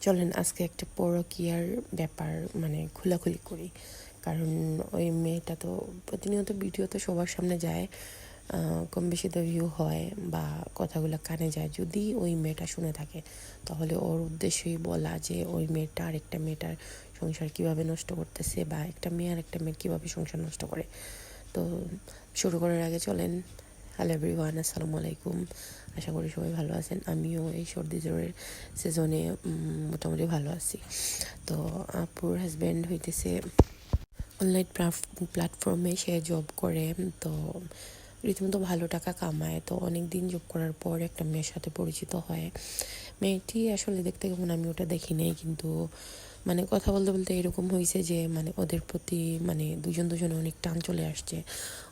চলেন আজকে একটা পরকীয়ার ব্যাপার মানে খোলাখুলি করি। কারণ ওই মেয়েটা তো প্রতিনিয়ত ভিডিওতে সবার সামনে যায়, কম বেশি তো ভিউ হয় বা কথাগুলো কানে যায়। যদি ওই মেয়েটা শুনে থাকে তাহলে ওর উদ্দেশ্যই বলা যে ওই মেয়েটা আরেকটা মেয়েটার সংসার কীভাবে নষ্ট করতেছে, বা একটা মেয়ে আর একটা মেয়ের কীভাবে সংসার নষ্ট করে। তো শুরু করার আগে চলেন, হ্যালো এভরিওয়ান, আসসালামু আলাইকুম। আশা করি সবাই ভালো আছেন। আমিও এই সর্দি জ্বরের সিজনে মোটামুটি ভালো আছি। তো আপুর হাজব্যান্ড হইতেছে অনলাইন প্ল্যাটফর্মে সে জব করে। তো রীতিমতো ভালো টাকা কামায়। তো অনেক দিন জব করার পর একটা মেয়ের সাথে পরিচিত হয়। মেয়েটি আসলে দেখতে কেমন আমি ওটা দেখি নাই, কিন্তু মানে কথা বলতে বলতে এরকম হয়েছে যে মানে ওদের প্রতি মানে দুজনে অনেক টান চলে আসছে।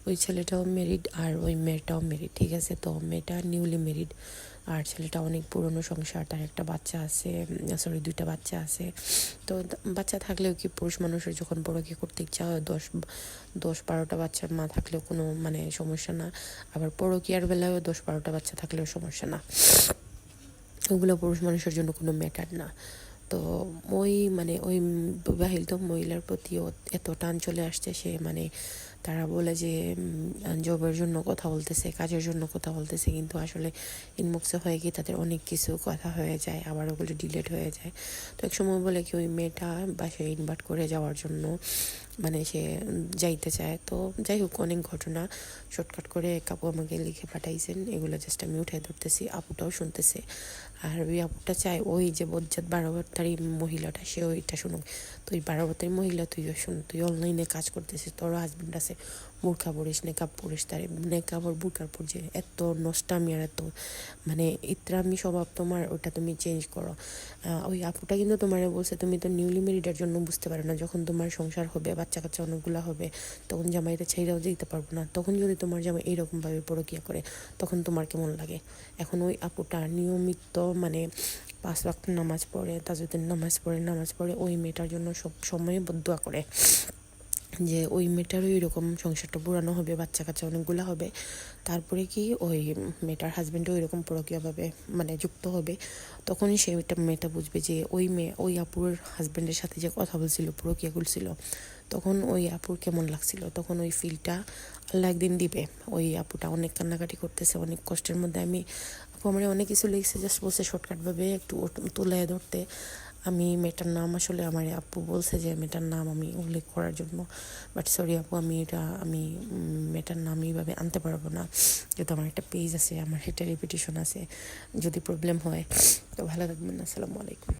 ওই ছেলেটাও মেরিড আর ওই মেয়েটাও মেরিড, ঠিক আছে। তো মেয়েটা নিউলি মেরিড আর ছেলেটা অনেক পুরনো সংসার, তার একটা বাচ্চা আছে, দুইটা বাচ্চা আছে। তো বাচ্চা থাকলেও কি পুরুষ মানুষের যখন পরকীয়া করতে ইচ্ছা হয়, 10-12টা বাচ্চার মা থাকলেও কোনো মানে সমস্যা না। আবার পরকীয়ার বেলায়ও 10-12টা বাচ্চা থাকলেও সমস্যা না, ওগুলো পুরুষ মানুষের জন্য কোনো ম্যাটার না। তো ওই বিবাহিত মহিলার প্রতিও এত টান চলে আসছে, সে মানে তারা বলে যে জবের জন্য কথা বলতেছে, কাজের জন্য কথা বলতেছে, কিন্তু আসলে ইনবক্সে হয়ে গিয়ে তাদের অনেক কিছু কথা হয়ে যায়, আবার ওগুলো ডিলেট হয়ে যায়। তো এক সময় বলে কি ওই মেয়েটা বাসায় ইনভাইট করে যাওয়ার জন্য মানে সে যাইতে চায়। তো যাই হোক, অনেক ঘটনা শর্টকাট করে এক আপু আমাকে লিখে পাঠাইছেন, এগুলো জাস্ট আমি উঠাই ধরতেছি, আপুটাও শুনতেছে। আর ওই আপুটা চায় ওই যে বজ্জাত 12 মহিলাটা সে ওইটা শুনুক। তো ওই 12 মহিলা তুইও শুন, তুই অনলাইনে কাজ করতেছিস, তোর হাজব্যান্ড আছে, বোরখা পরিস, নেকাব পরিস, তার নেকাব আর বোরকার পর যে এত নষ্টামি আর এত মানে ইত্রামি স্বভাব তোমার, ওটা তুমি চেঞ্জ করো। ওই আপুটা কিন্তু তোমার বলছে তুমি তো নিউলি ম্যারিডের জন্য বুঝতে পারো না, যখন তোমার সংসার হবে, বাচ্চা কাচ্চা অনেকগুলো হবে, তখন জামাইটা ছেড়েও দিতে পারবো না। তখন যদি তোমার জামাই এইরকমভাবে পরকীয়া করে তখন তোমার কেমন লাগে? এখন ওই আপুটা নিয়মিত মানে 5 ওয়াক্ত নামাজ পড়ে, তাজুদের নামাজ পড়ে ওই মেয়েটার জন্য সব সময় বদুয়া করে যে ওই মেয়েটারও এরকম সংসারটা পুরানো হবে, বাচ্চা কাচ্চা অনেকগুলো হবে, তারপরে কি ওই মেয়েটার হাজব্যান্ডও এরকম পরকীয়াভাবে মানে যুক্ত হবে। তখনই সে মেয়েটা বুঝবে যে ওই আপুর হাজব্যান্ডের সাথে যে কথা বলছিল, পরকীয়া করছিল, তখন ওই আপুর কেমন লাগছিল। তখন ওই ফিলটা আল্লাহ একদিন দিবে। ওই আপুটা অনেক কান্নাকাটি করতেছে, অনেক কষ্টের মধ্যে। আপু আমার অনেক কিছু লিখছে, জাস্ট বলছে শর্টকাটভাবে একটু তুলে ধরতে। আমি মেয়েটার নাম আসলে আমার আপু বলছে যে মেয়েটার নাম আমি উল্লেখ করার জন্য, বাট সরি আপু, আমি মেয়েটার নাম এইভাবে আনতে পারবো না, যেহেতু আমার একটা পেজ আছে, আমার একটা রেপুটেশন আছে। যদি প্রবলেম হয় তো ভালো থাকবেন। আসসালামু আলাইকুম।